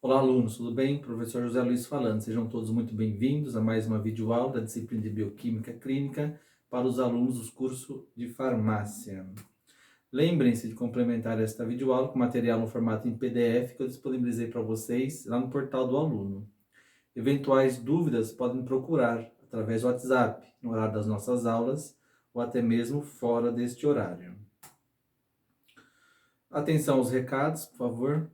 Olá, alunos, tudo bem? Professor José Luiz falando. Sejam todos muito bem-vindos a mais uma videoaula da disciplina de Bioquímica Clínica para os alunos do curso de Farmácia. Lembrem-se de complementar esta videoaula com material no formato em PDF que eu disponibilizei para vocês lá no portal do aluno. Eventuais dúvidas podem procurar através do WhatsApp, no horário das nossas aulas, ou até mesmo fora deste horário. Atenção aos recados, por favor.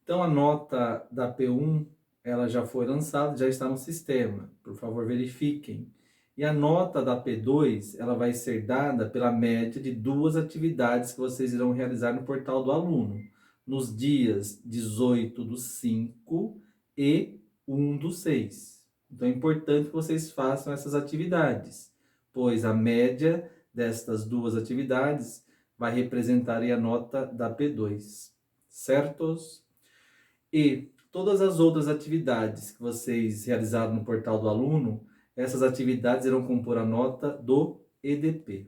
Então, a nota da P1, ela já foi lançada, já está no sistema. Por favor, verifiquem. E a nota da P2, ela vai ser dada pela média de duas atividades que vocês irão realizar no portal do aluno, nos dias 18/5 e 1/6. Então, é importante que vocês façam essas atividades, pois a média destas duas atividades vai representar a nota da P2, certos? E todas as outras atividades que vocês realizaram no portal do aluno, essas atividades irão compor a nota do EDP.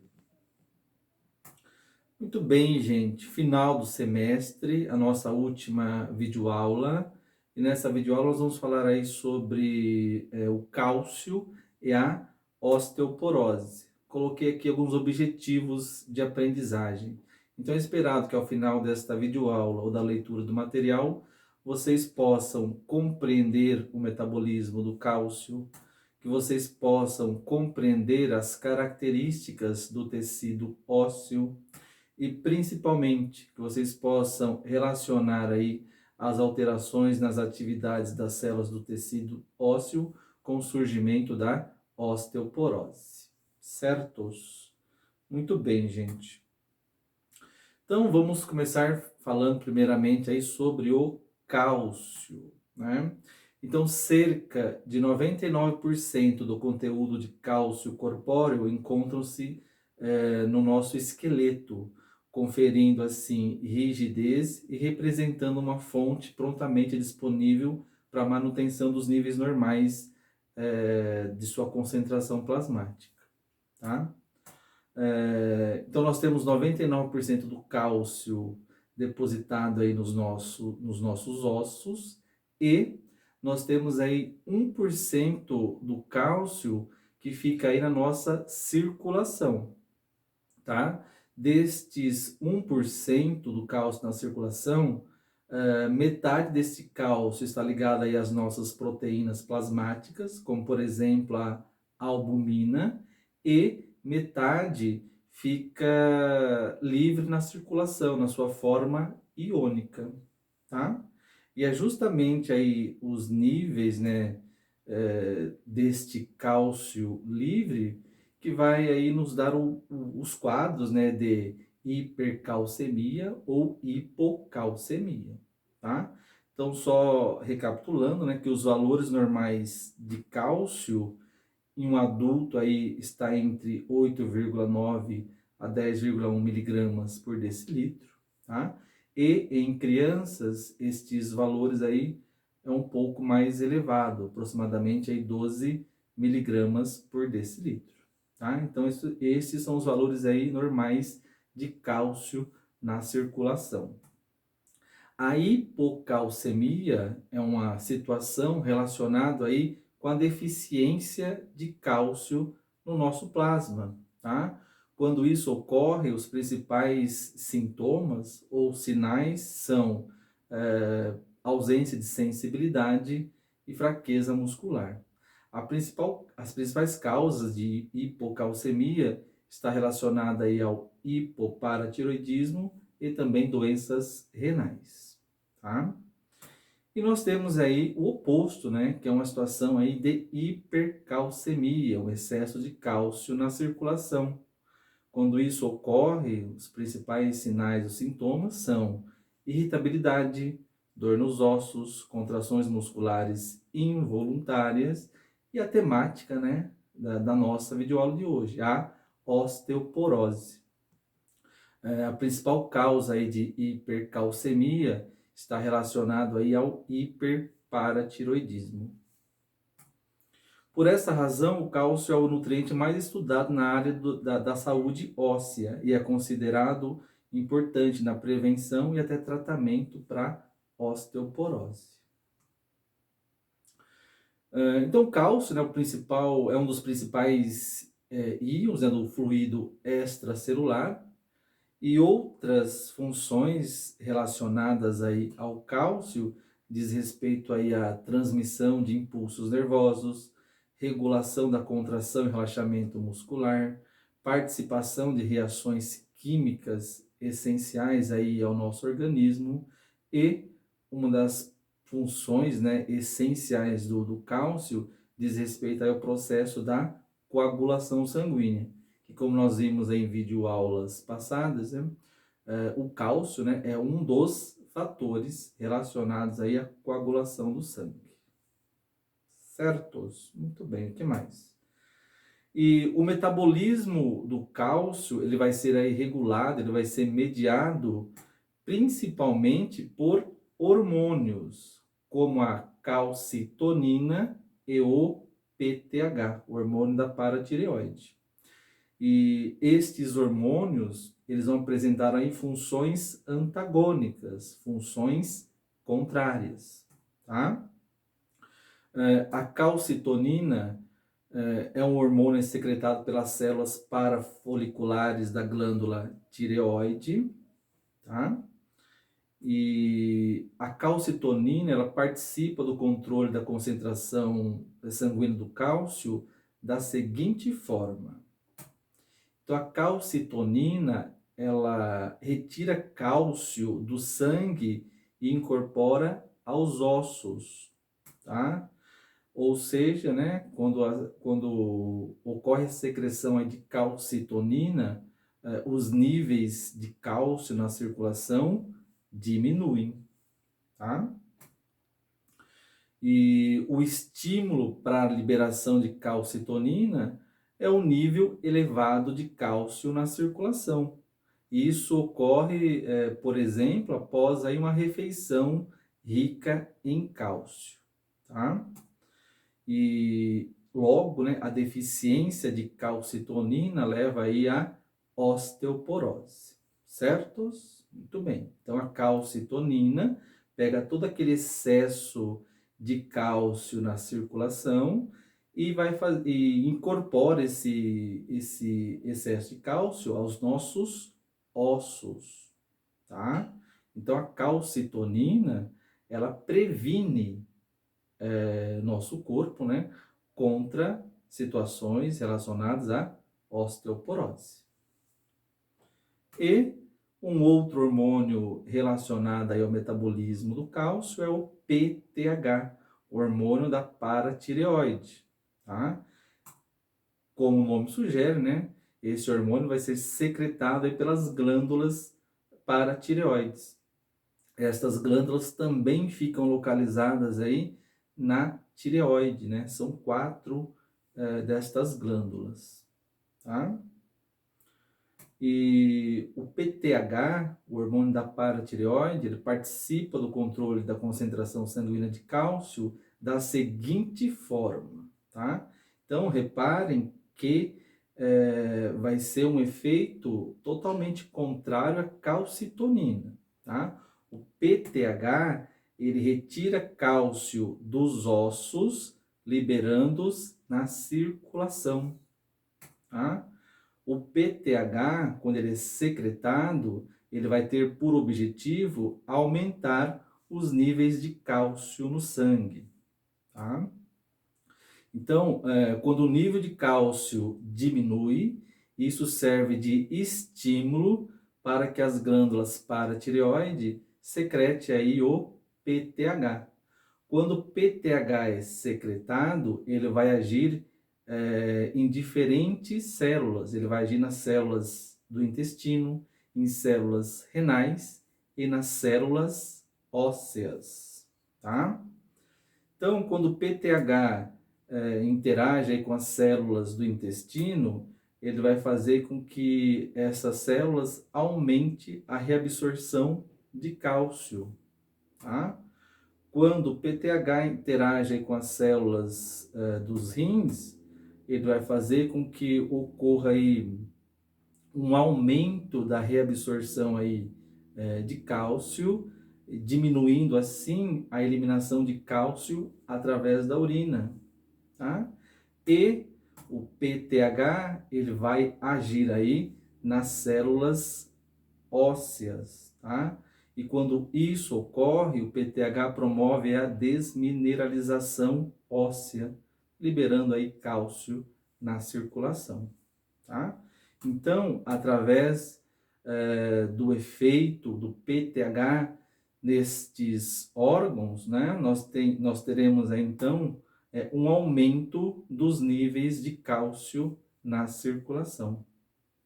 Muito bem, gente. Final do semestre, a nossa última videoaula. E nessa videoaula nós vamos falar aí sobre o cálcio e a osteoporose. Coloquei aqui alguns objetivos de aprendizagem. Então é esperado que ao final desta videoaula ou da leitura do material, vocês possam compreender o metabolismo do cálcio, que vocês possam compreender as características do tecido ósseo, e principalmente que vocês possam relacionar aí as alterações nas atividades das células do tecido ósseo com o surgimento da osteoporose. Certos? Muito bem, gente. Então vamos começar falando primeiramente aí sobre o cálcio, né? Então, cerca de 99% do conteúdo de cálcio corpóreo encontram-se no nosso esqueleto, conferindo assim rigidez e representando uma fonte prontamente disponível para a manutenção dos níveis normais de sua concentração plasmática, tá? Então nós temos 99% do cálcio depositado aí nos nossos ossos, e nós temos aí 1% do cálcio que fica aí na nossa circulação, tá? Destes 1% do cálcio na circulação, metade desse cálcio está ligado aí às nossas proteínas plasmáticas, como por exemplo a albumina, e metade fica livre na circulação, na sua forma iônica, tá? E é justamente aí os níveis, né, deste cálcio livre que vai aí nos dar os quadros, né, de hipercalcemia ou hipocalcemia, tá? Então, só recapitulando, né, que os valores normais de cálcio em um adulto aí está entre 8,9 a 10,1 miligramas por decilitro, tá? E em crianças, estes valores aí é um pouco mais elevado, aproximadamente aí 12 miligramas por decilitro, tá? Então, esses são os valores aí normais de cálcio na circulação. A hipocalcemia é uma situação relacionada aí com a deficiência de cálcio no nosso plasma, tá? Quando isso ocorre, os principais sintomas ou sinais são ausência de sensibilidade e fraqueza muscular. As principais causas de hipocalcemia está relacionada aí ao hipoparatiroidismo e também doenças renais, tá? E nós temos aí o oposto, né, que é uma situação aí de hipercalcemia, o excesso de cálcio na circulação. Quando isso ocorre, os principais sinais ou sintomas são irritabilidade, dor nos ossos, contrações musculares involuntárias e a temática, né, da nossa videoaula de hoje, a osteoporose. A principal causa aí de hipercalcemia está relacionado aí ao hiperparatiroidismo. Por essa razão, o cálcio é o nutriente mais estudado na área da saúde óssea e é considerado importante na prevenção e até tratamento para osteoporose. Então, o cálcio, né, é um dos principais íons, né, do fluido extracelular, e outras funções relacionadas aí ao cálcio diz respeito aí à transmissão de impulsos nervosos, regulação da contração e relaxamento muscular, participação de reações químicas essenciais aí ao nosso organismo, e uma das funções, né, essenciais do cálcio diz respeito aí ao processo da coagulação sanguínea, que, como nós vimos em videoaulas passadas, né, o cálcio, né, é um dos fatores relacionados aí à coagulação do sangue. Certos? Muito bem, o que mais? E o metabolismo do cálcio, ele vai ser aí regulado, ele vai ser mediado principalmente por hormônios, como a calcitonina e o PTH, o hormônio da paratireoide. E estes hormônios, eles vão apresentar aí funções antagônicas, funções contrárias, tá? A calcitonina é um hormônio secretado pelas células parafoliculares da glândula tireoide, tá? E a calcitonina, ela participa do controle da concentração sanguínea do cálcio da seguinte forma. Então, a calcitonina, ela retira cálcio do sangue e incorpora aos ossos, tá? Ou seja, né, quando ocorre a secreção aí de calcitonina, os níveis de cálcio na circulação diminuem, tá? E o estímulo para a liberação de calcitonina é o nível elevado de cálcio na circulação. E isso ocorre, por exemplo, após aí uma refeição rica em cálcio, tá? E logo, né, a deficiência de calcitonina leva aí à osteoporose, certos? Muito bem. Então, a calcitonina pega todo aquele excesso de cálcio na circulação e e incorpora esse excesso de cálcio aos nossos ossos, tá? Então, a calcitonina, ela previne nosso corpo, né, contra situações relacionadas à osteoporose. E um outro hormônio relacionado aí ao metabolismo do cálcio é o PTH, o hormônio da paratireoide, tá? Como o nome sugere, né, esse hormônio vai ser secretado aí pelas glândulas paratireoides. Estas glândulas também ficam localizadas aí na tireoide, né? São 4 destas glândulas, tá? E o PTH, o hormônio da paratireoide, ele participa do controle da concentração sanguínea de cálcio da seguinte forma, tá? Então, reparem que vai ser um efeito totalmente contrário à calcitonina, tá? O PTH, ele retira cálcio dos ossos, liberando-os na circulação, tá? O PTH, quando ele é secretado, ele vai ter por objetivo aumentar os níveis de cálcio no sangue, tá? Então, quando o nível de cálcio diminui, isso serve de estímulo para que as glândulas paratireoide secrete aí o PTH. Quando o PTH é secretado, ele vai agir em diferentes células. Ele vai agir nas células do intestino, em células renais e nas células ósseas, tá? Então, quando o PTH interage aí com as células do intestino, ele vai fazer com que essas células aumente a reabsorção de cálcio, tá? Quando o PTH interage aí com as células dos rins, ele vai fazer com que ocorra aí um aumento da reabsorção aí de cálcio diminuindo assim a eliminação de cálcio através da urina, tá? E o PTH, ele vai agir aí nas células ósseas, tá? E quando isso ocorre, o PTH promove a desmineralização óssea, liberando aí cálcio na circulação, tá? Então, através do efeito do PTH nestes órgãos, né, nós teremos aí, então, um aumento dos níveis de cálcio na circulação,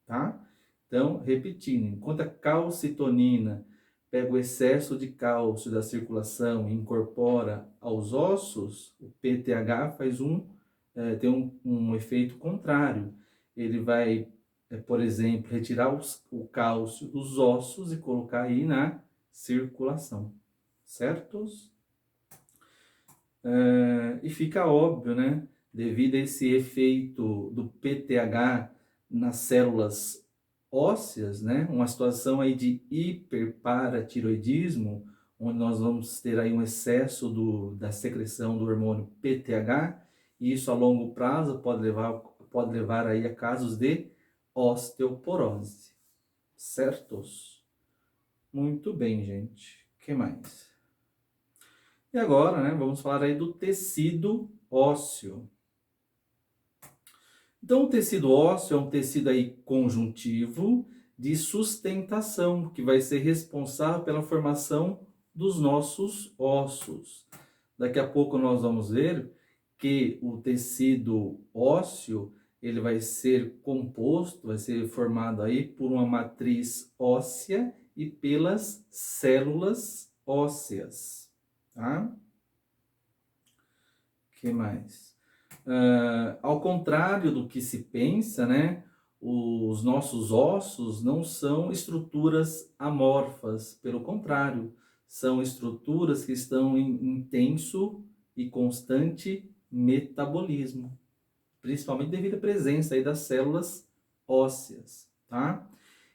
tá? Então, repetindo, enquanto a calcitonina pega o excesso de cálcio da circulação e incorpora aos ossos, o PTH tem um efeito contrário. Ele vai, por exemplo, retirar o cálcio dos ossos e colocar aí na circulação, certos? E fica óbvio, né? Devido a esse efeito do PTH nas células ósseas, né? Uma situação aí de hiperparatiroidismo, onde nós vamos ter aí um excesso da secreção do hormônio PTH, e isso a longo prazo pode levar aí a casos de osteoporose, certos? Muito bem, gente. O que mais? E agora, né, vamos falar aí do tecido ósseo. Então, o tecido ósseo é um tecido aí conjuntivo de sustentação, que vai ser responsável pela formação dos nossos ossos. Daqui a pouco nós vamos ver que o tecido ósseo, ele vai ser composto, vai ser formado aí por uma matriz óssea e pelas células ósseas, tá? O que mais? Ao contrário do que se pensa, né, os nossos ossos não são estruturas amorfas, pelo contrário, são estruturas que estão em intenso e constante metabolismo, principalmente devido à presença aí das células ósseas, tá?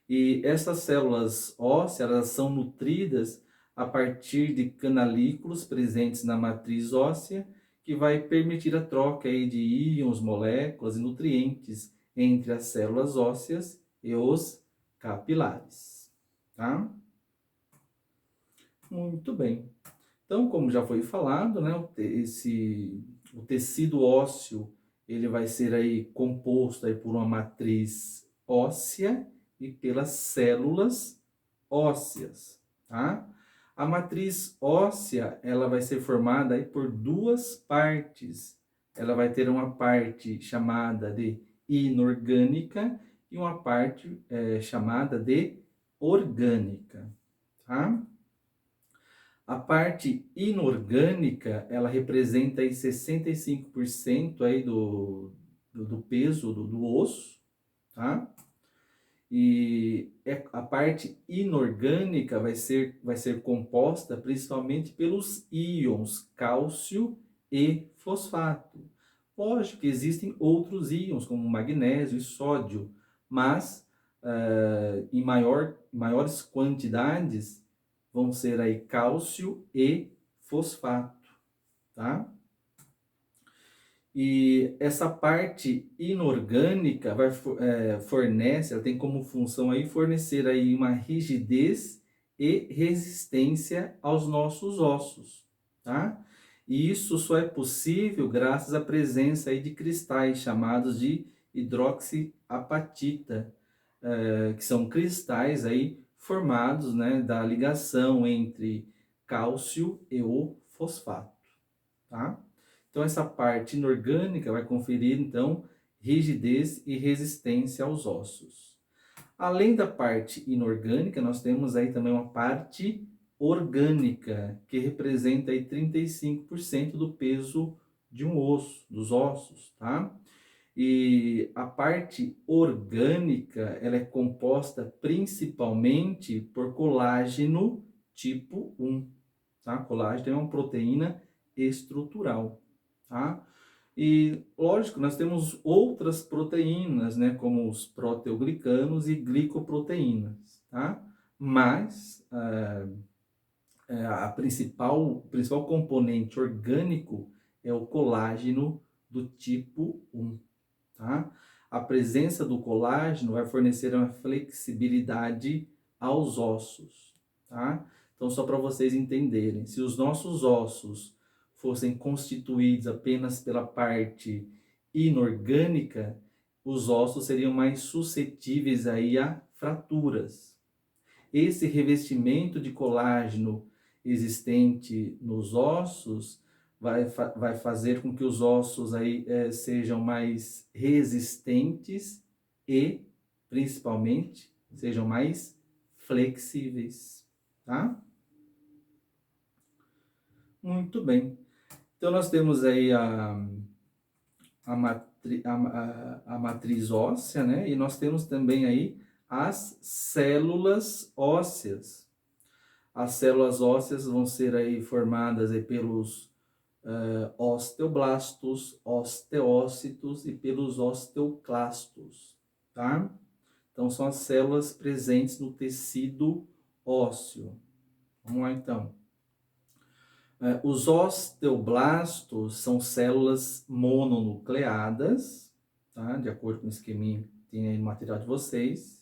E essas células ósseas, elas são nutridas a partir de canalículos presentes na matriz óssea, que vai permitir a troca aí de íons, moléculas e nutrientes entre as células ósseas e os capilares, tá? Muito bem. Então, como já foi falado, né, o tecido ósseo, ele vai ser aí composto aí por uma matriz óssea e pelas células ósseas, tá? A matriz óssea, ela vai ser formada aí por duas partes. Ela vai ter uma parte chamada de inorgânica e uma parte chamada de orgânica, tá? A parte inorgânica, ela representa aí 65% aí do peso do osso, tá? E a parte inorgânica vai ser composta principalmente pelos íons cálcio e fosfato. Lógico que existem outros íons, como magnésio e sódio, mas em maiores quantidades vão ser aí cálcio e fosfato, tá? E essa parte inorgânica fornece, ela tem como função aí fornecer aí uma rigidez e resistência aos nossos ossos, tá? E isso só é possível graças à presença aí de cristais chamados de hidroxiapatita, que são cristais aí formados, né, da ligação entre cálcio e o fosfato, tá? Então, essa parte inorgânica vai conferir, então, rigidez e resistência aos ossos. Além da parte inorgânica, nós temos aí também uma parte orgânica, que representa aí 35% do peso de um osso, dos ossos, tá? E a parte orgânica, ela é composta principalmente por colágeno tipo 1, tá? Colágeno é uma proteína estrutural, tá? E, lógico, nós temos outras proteínas, né, como os proteoglicanos e glicoproteínas, tá? Mas o principal componente orgânico é o colágeno do tipo 1, tá? A presença do colágeno vai fornecer uma flexibilidade aos ossos, tá? Então, só para vocês entenderem, se os nossos ossos fossem constituídos apenas pela parte inorgânica, os ossos seriam mais suscetíveis aí a fraturas. Esse revestimento de colágeno existente nos ossos vai fazer com que os ossos aí sejam mais resistentes e, principalmente, sejam mais flexíveis, tá? Muito bem. Então, nós temos aí a matriz óssea, né? E nós temos também aí as células ósseas. As células ósseas vão ser aí formadas aí pelos osteoblastos, osteócitos e pelos osteoclastos, tá? Então, são as células presentes no tecido ósseo. Vamos lá, então. Os osteoblastos são células mononucleadas, tá? De acordo com o esqueminha que tem aí no material de vocês.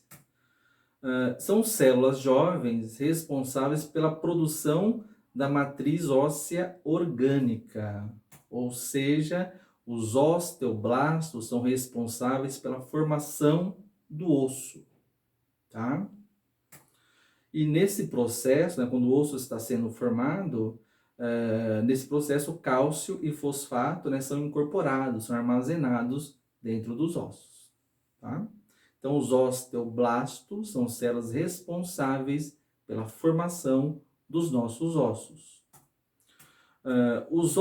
São células jovens responsáveis pela produção da matriz óssea orgânica, ou seja, os osteoblastos são responsáveis pela formação do osso, tá? E nesse processo, né, quando o osso está sendo formado, nesse processo, cálcio e fosfato, né, são incorporados, são armazenados dentro dos ossos, tá? Então, os osteoblastos são células responsáveis pela formação dos nossos ossos. Os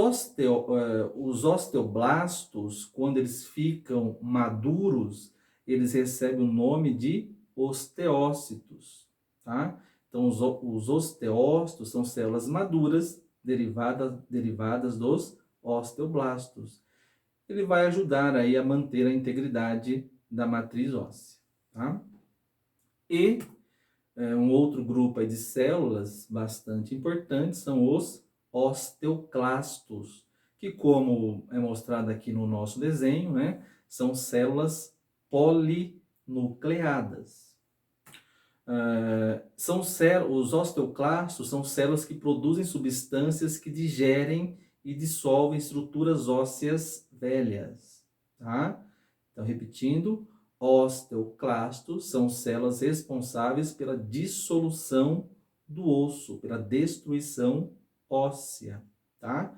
osteoblastos, quando eles ficam maduros, eles recebem o nome de osteócitos, tá? Então, os osteócitos são células maduras derivadas dos osteoblastos. Ele vai ajudar aí a manter a integridade da matriz óssea, tá? E um outro grupo aí de células bastante importantes são os osteoclastos, que, como é mostrado aqui no nosso desenho, né, são células polinucleadas. Os osteoclastos são células que produzem substâncias que digerem e dissolvem estruturas ósseas velhas, tá? Então, repetindo, osteoclastos são células responsáveis pela dissolução do osso, pela destruição óssea, tá?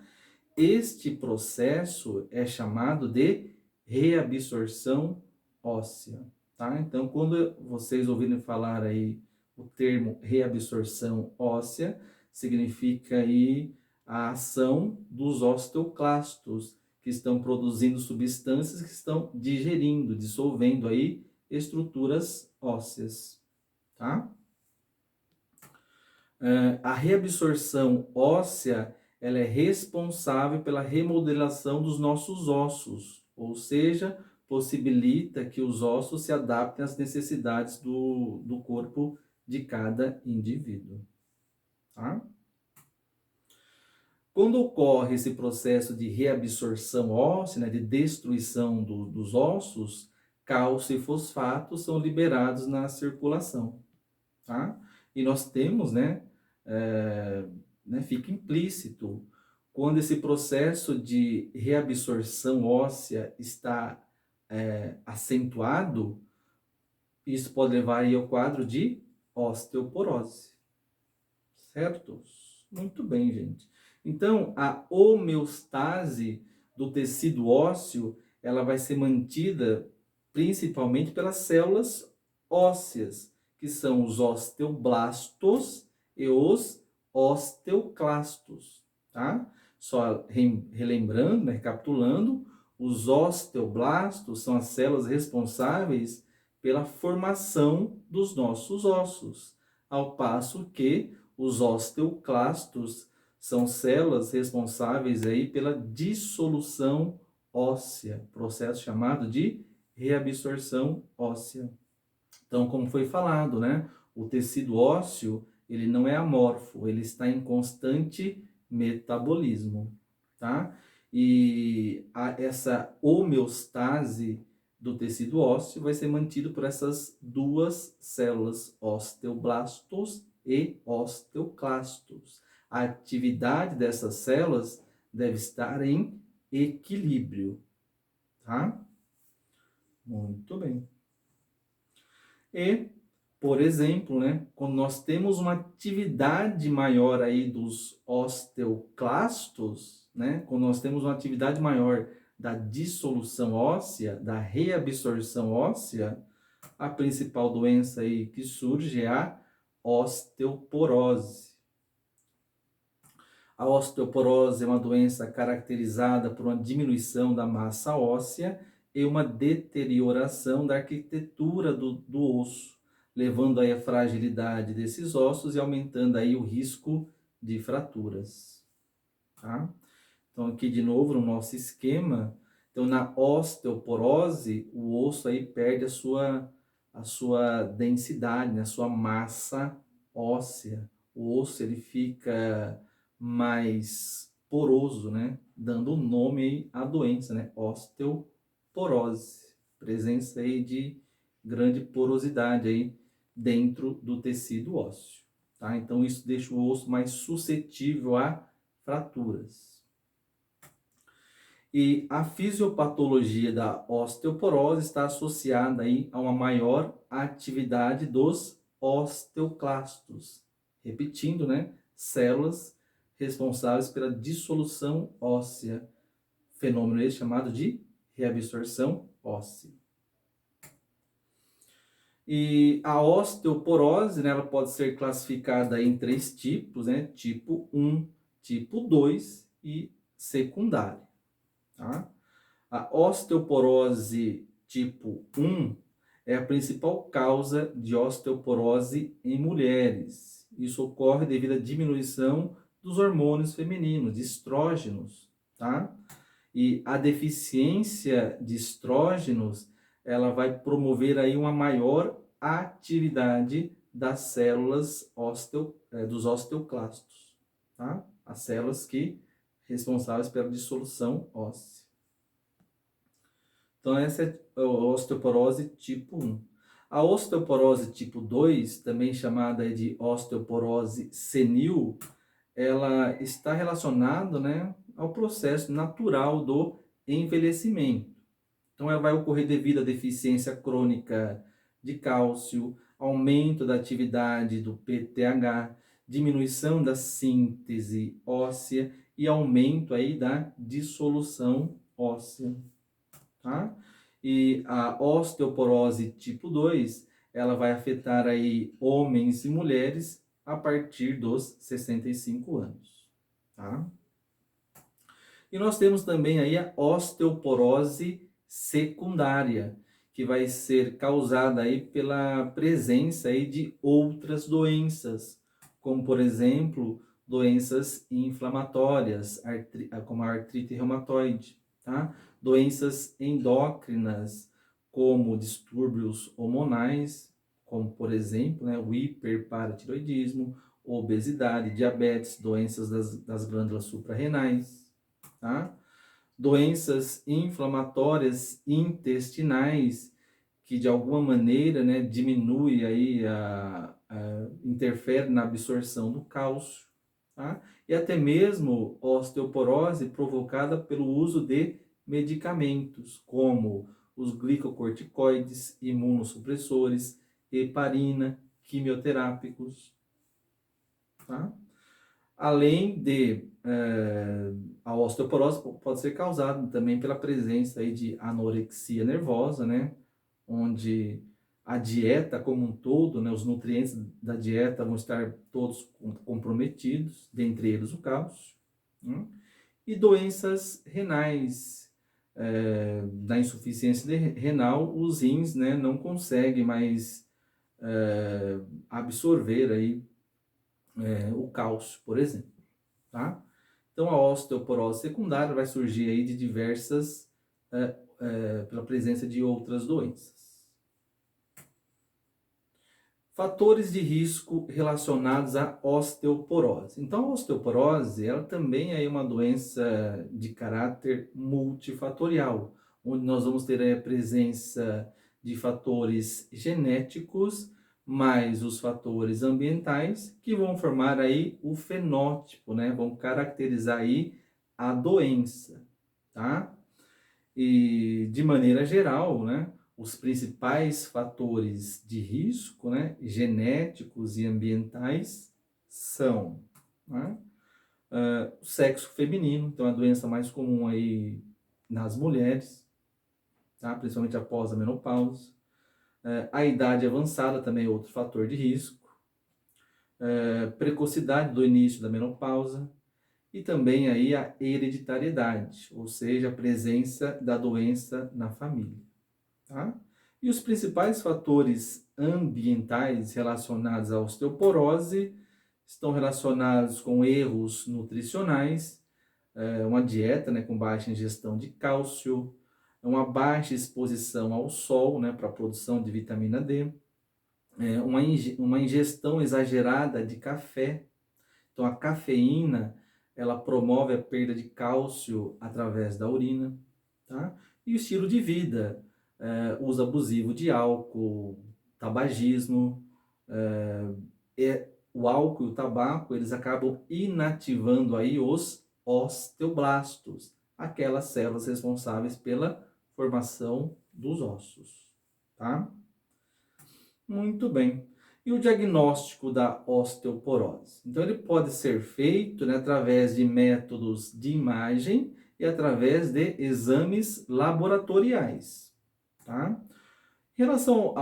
Este processo é chamado de reabsorção óssea, tá? Então, quando vocês ouvirem falar aí o termo reabsorção óssea, significa aí a ação dos osteoclastos, que estão produzindo substâncias que estão digerindo, dissolvendo aí estruturas ósseas, tá? A reabsorção óssea, ela é responsável pela remodelação dos nossos ossos, ou seja, possibilita que os ossos se adaptem às necessidades do corpo de cada indivíduo, tá? Quando ocorre esse processo de reabsorção óssea, né, de destruição dos ossos, cálcio e fosfato são liberados na circulação, tá? E nós temos, fica implícito, quando esse processo de reabsorção óssea está acentuado, isso pode levar aí ao quadro de osteoporose, certo? Muito bem, gente. Então, a homeostase do tecido ósseo, ela vai ser mantida principalmente pelas células ósseas, que são os osteoblastos e os osteoclastos, tá? Só relembrando, né, recapitulando, os osteoblastos são as células responsáveis pela formação dos nossos ossos, ao passo que os osteoclastos são células responsáveis aí pela dissolução óssea, processo chamado de reabsorção óssea. Então, como foi falado, né, o tecido ósseo ele não é amorfo, ele está em constante metabolismo, tá? E essa homeostase do tecido ósseo vai ser mantido por essas duas células, osteoblastos e osteoclastos. A atividade dessas células deve estar em equilíbrio, tá? Muito bem. E, por exemplo, né, quando nós temos uma atividade maior aí dos osteoclastos, né, quando nós temos uma atividade maior da dissolução óssea, da reabsorção óssea, a principal doença aí que surge é a osteoporose. A osteoporose é uma doença caracterizada por uma diminuição da massa óssea e uma deterioração da arquitetura do osso, levando aí a fragilidade desses ossos e aumentando aí o risco de fraturas. Tá? Então aqui de novo no nosso esquema, então na osteoporose o osso aí perde a sua densidade, né? A sua massa óssea. O osso ele fica mais poroso, né? Dando nome à doença, né? Osteoporose. Presença aí de grande porosidade aí dentro do tecido ósseo, tá? Então isso deixa o osso mais suscetível a fraturas. E a fisiopatologia da osteoporose está associada aí a uma maior atividade dos osteoclastos. Repetindo, né? Células responsáveis pela dissolução óssea. Fenômeno esse chamado de reabsorção óssea. E a osteoporose, né, ela pode ser classificada em 3 tipos, né? Tipo 1, tipo 2 e secundária. Tá? A osteoporose tipo 1 é a principal causa de osteoporose em mulheres. Isso ocorre devido à diminuição dos hormônios femininos, de estrógenos, tá? E a deficiência de estrógenos, ela vai promover aí uma maior atividade das células dos osteoclastos, tá? As células responsáveis pela dissolução óssea. Então, essa é a osteoporose tipo 1. A osteoporose tipo 2, também chamada de osteoporose senil, ela está relacionada, né, ao processo natural do envelhecimento. Então, ela vai ocorrer devido à deficiência crônica de cálcio, aumento da atividade do PTH, diminuição da síntese óssea e aumento aí da dissolução óssea, tá? E a osteoporose tipo 2, ela vai afetar aí homens e mulheres a partir dos 65 anos, tá? E nós temos também aí a osteoporose secundária, que vai ser causada aí pela presença aí de outras doenças, como por exemplo, doenças inflamatórias, como a artrite reumatoide, tá? Doenças endócrinas, como distúrbios hormonais, como por exemplo, né, o hiperparatiroidismo, obesidade, diabetes, doenças das glândulas suprarrenais, tá? Doenças inflamatórias intestinais, que de alguma maneira, né, diminui aí interfere na absorção do cálcio, tá? E até mesmo osteoporose provocada pelo uso de medicamentos, como os glicocorticoides, imunossupressores, heparina, quimioterápicos, tá? Além de a osteoporose pode ser causada também pela presença aí de anorexia nervosa, né? Onde a dieta como um todo, né? Os nutrientes da dieta vão estar todos comprometidos, dentre eles o cálcio, né? E doenças renais, da insuficiência renal, os rins, né, não conseguem mais absorver aí, o cálcio, por exemplo, tá? Então, a osteoporose secundária vai surgir aí de diversas, pela presença de outras doenças. Fatores de risco relacionados à osteoporose. Então, a osteoporose, ela também é uma doença de caráter multifatorial, onde nós vamos ter a presença de fatores genéticos, mais os fatores ambientais, que vão formar aí o fenótipo, né? Vão caracterizar aí a doença, tá? E, de maneira geral, né, os principais fatores de risco, né, genéticos e ambientais são, né, o sexo feminino, então a doença mais comum aí nas mulheres, tá, principalmente após a menopausa. A idade avançada também é outro fator de risco. Precocidade do início da menopausa, e também aí a hereditariedade, ou seja, a presença da doença na família, tá? E os principais fatores ambientais relacionados à osteoporose estão relacionados com erros nutricionais, uma dieta, né, com baixa ingestão de cálcio, uma baixa exposição ao sol, né, para a produção de vitamina D, uma ingestão exagerada de café. Então, a cafeína, ela promove a perda de cálcio através da urina, tá? E o estilo de vida, uso abusivo de álcool, tabagismo, o álcool e o tabaco, eles acabam inativando aí os osteoblastos, aquelas células responsáveis pela formação dos ossos, tá? Muito bem. E o diagnóstico da osteoporose? Então, ele pode ser feito, né, através de métodos de imagem e através de exames laboratoriais, tá? Em relação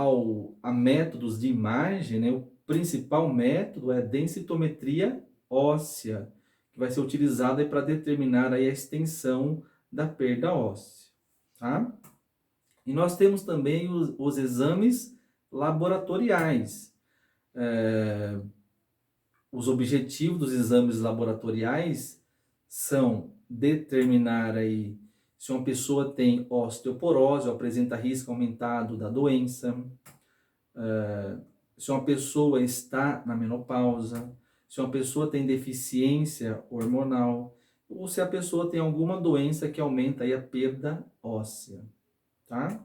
a métodos de imagem, né, o principal método é a densitometria óssea, que vai ser utilizada para determinar aí a extensão da perda óssea, tá? E nós temos também os exames laboratoriais. Os objetivos dos exames laboratoriais são determinar aí se uma pessoa tem osteoporose ou apresenta risco aumentado da doença, se uma pessoa está na menopausa, se uma pessoa tem deficiência hormonal ou se a pessoa tem alguma doença que aumenta aí a perda óssea, tá?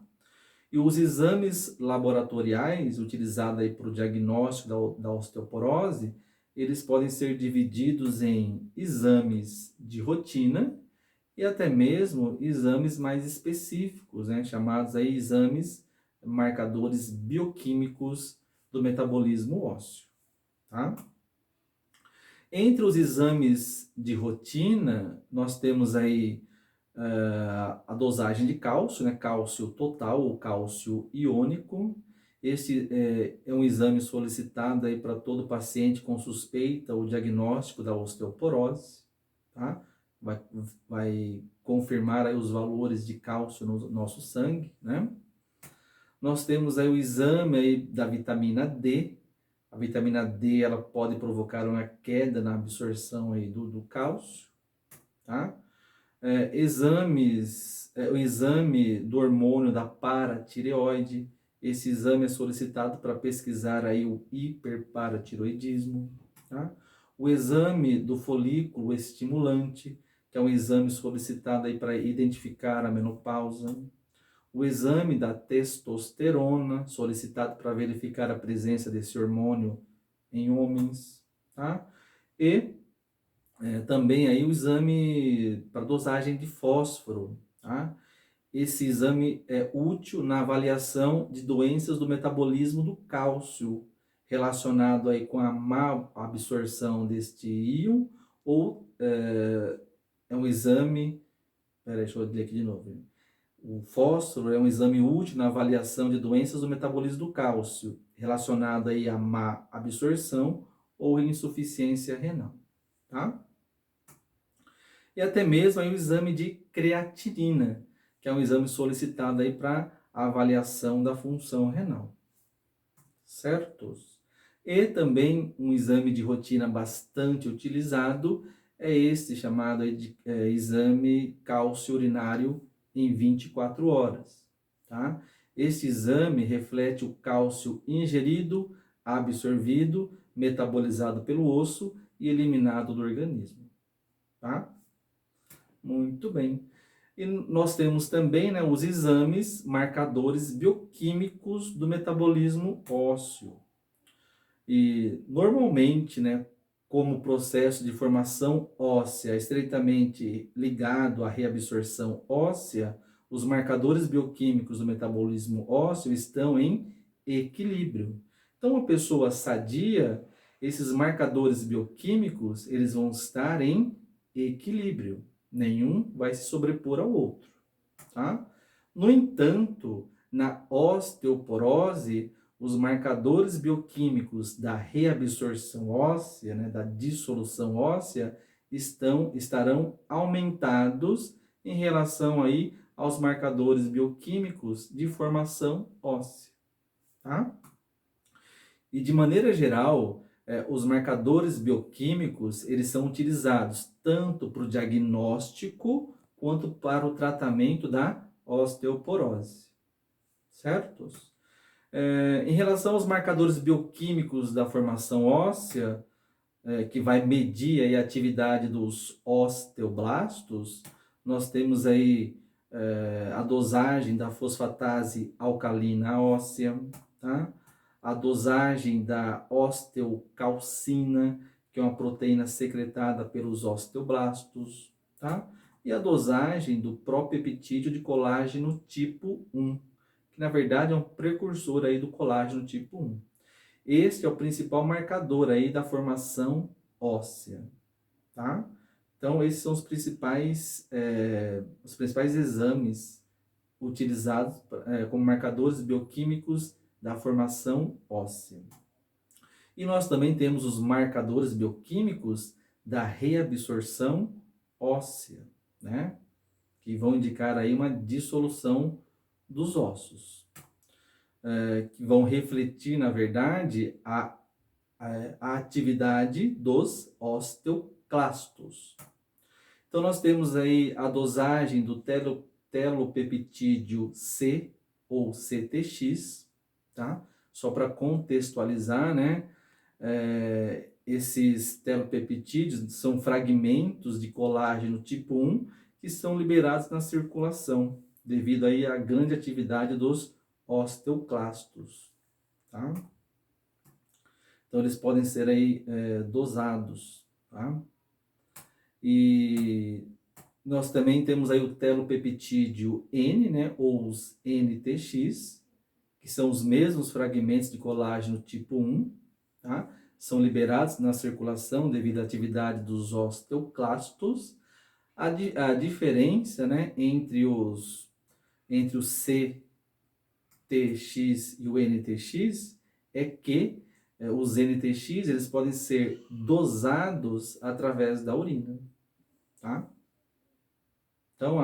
E os exames laboratoriais utilizados aí para o diagnóstico da osteoporose, eles podem ser divididos em exames de rotina e até mesmo exames mais específicos, né, chamados aí exames marcadores bioquímicos do metabolismo ósseo, tá? Entre os exames de rotina, nós temos aí a dosagem de cálcio, né? Cálcio total ou cálcio iônico. Esse é um exame solicitado aí para todo paciente com suspeita ou diagnóstico da osteoporose, tá? Vai confirmar aí os valores de cálcio no nosso sangue, né? Nós temos aí o exame aí da vitamina D. A vitamina D, ela pode provocar uma queda na absorção aí do cálcio, tá? O exame do hormônio da paratireoide. Esse exame é solicitado para pesquisar aí o hiperparatiroidismo, tá? O exame do folículo estimulante, que é um exame solicitado aí para identificar a menopausa. O exame da testosterona, solicitado para verificar a presença desse hormônio em homens, tá? E também aí o exame para dosagem de fósforo, tá? Esse exame é útil na avaliação de doenças do metabolismo do cálcio, relacionado aí com a má absorção deste íon, ou é um exame, peraí, deixa eu ler aqui de novo. O fósforo é um exame útil na avaliação de doenças do metabolismo do cálcio, relacionado aí a má absorção ou insuficiência renal, tá? E até mesmo aí o exame de creatinina, que é um exame solicitado aí para avaliação da função renal, certos? E também um exame de rotina bastante utilizado é este chamado aí de exame cálcio urinário em 24 horas, tá? Este exame reflete o cálcio ingerido absorvido, metabolizado pelo osso e eliminado do organismo, tá? Muito bem. E nós temos também, né, os exames marcadores bioquímicos do metabolismo ósseo. E normalmente, né, como o processo de formação óssea estreitamente ligado à reabsorção óssea, os marcadores bioquímicos do metabolismo ósseo estão em equilíbrio. Então, uma pessoa sadia, esses marcadores bioquímicos, eles vão estar em equilíbrio. Nenhum vai se sobrepor ao outro, tá? No entanto, na osteoporose, os marcadores bioquímicos da reabsorção óssea, né, da dissolução óssea, estarão aumentados em relação aí aos marcadores bioquímicos de formação óssea, tá? E de maneira geral, os marcadores bioquímicos, eles são utilizados tanto para o diagnóstico quanto para o tratamento da osteoporose, certos? Em relação aos marcadores bioquímicos da formação óssea, que vai medir aí a atividade dos osteoblastos, nós temos aí a dosagem da fosfatase alcalina óssea, tá? A dosagem da osteocalcina, que é uma proteína secretada pelos osteoblastos, tá? E a dosagem do propeptídeo de colágeno tipo 1, que na verdade é um precursor aí do colágeno tipo 1. Este é o principal marcador aí da formação óssea, tá? Então, esses são os principais exames utilizados como marcadores bioquímicos da formação óssea. E nós também temos os marcadores bioquímicos da reabsorção óssea, né? Que vão indicar aí uma dissolução dos ossos, que vão refletir, na verdade, a atividade dos osteoclastos. Então, nós temos aí a dosagem do telopeptídeo C, ou CTX, tá? Só para contextualizar, né? Esses telopeptídeos são fragmentos de colágeno tipo 1 que são liberados na circulação, devido aí à grande atividade dos osteoclastos, tá? Então, eles podem ser aí dosados, tá? E nós também temos aí o telopeptídeo N, né, ou os NTX, que são os mesmos fragmentos de colágeno tipo 1, tá? São liberados na circulação devido à atividade dos osteoclastos. A diferença, né, entre o CTX e o NTX é que os NTX eles podem ser dosados através da urina, tá? Então,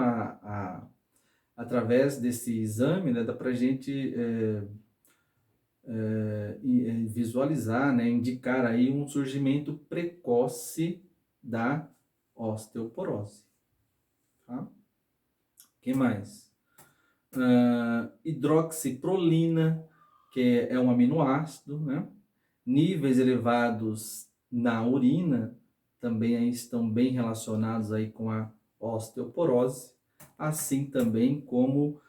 através desse exame, né, dá para a gente visualizar, né, indicar aí um surgimento precoce da osteoporose, tá? O que mais? Hidroxiprolina, que é um aminoácido, né? Níveis elevados na urina também aí estão bem relacionados aí com a osteoporose, assim também como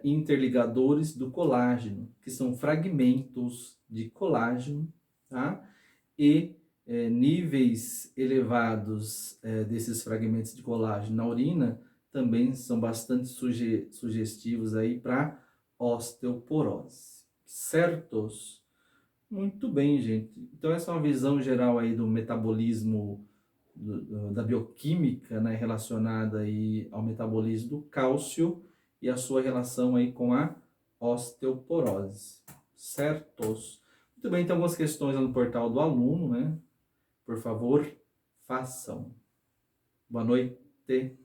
interligadores do colágeno, que são fragmentos de colágeno, tá? E níveis elevados desses fragmentos de colágeno na urina também são bastante sugestivos aí para osteoporose, certos? Muito bem, gente. Então, essa é uma visão geral aí do metabolismo, da bioquímica, né, relacionada aí ao metabolismo do cálcio e a sua relação aí com a osteoporose, certos? Muito bem, tem algumas questões no portal do aluno, né? Por favor, façam. Boa noite.